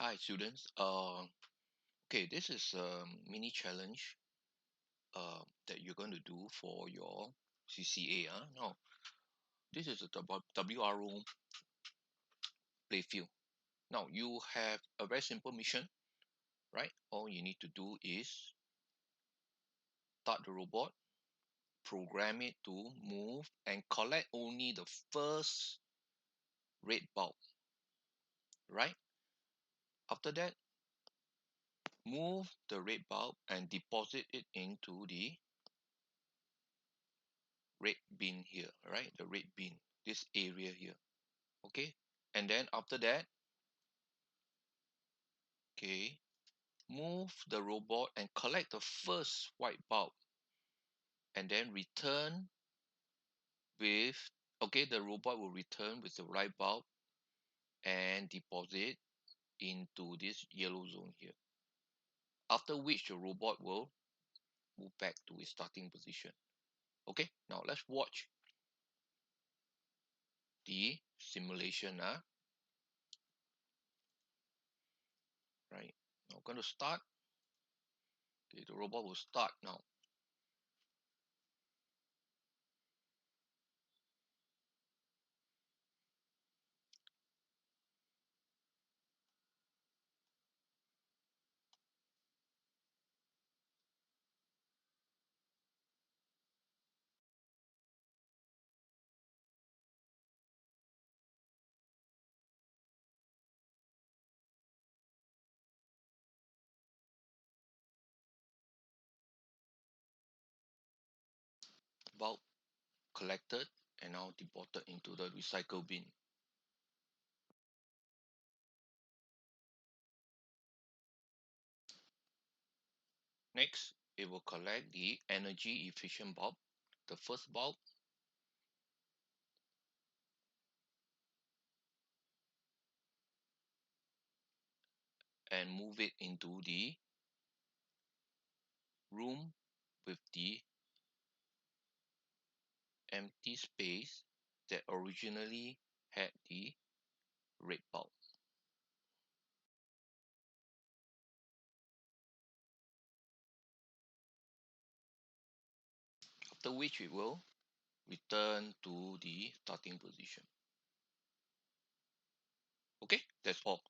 Hi students. Okay, this is a mini challenge that you're going to do for your CCA. Now, this is a WRO playfield. Now, you have a very simple mission, right? All you need to do is start the robot, program it to move, and collect only the first red bulb, right? After that, move the red bulb and deposit it into the red bin here, right? The red bin, this area here. Okay, and then after that, okay, move the robot and collect the first white bulb and then return with, okay, the robot will return with the right bulb and deposit into this yellow zone here, after which the robot will move back to its starting position. Okay, now let's watch the simulation. Right, now I'm going to start. Okay, the robot will start now. Bulb collected and now deported into the recycle bin. Next, it will collect the energy efficient bulb, the first bulb, and move it into the room with the empty space that originally had the red bulb. After which it will return to the starting position. Okay, that's all.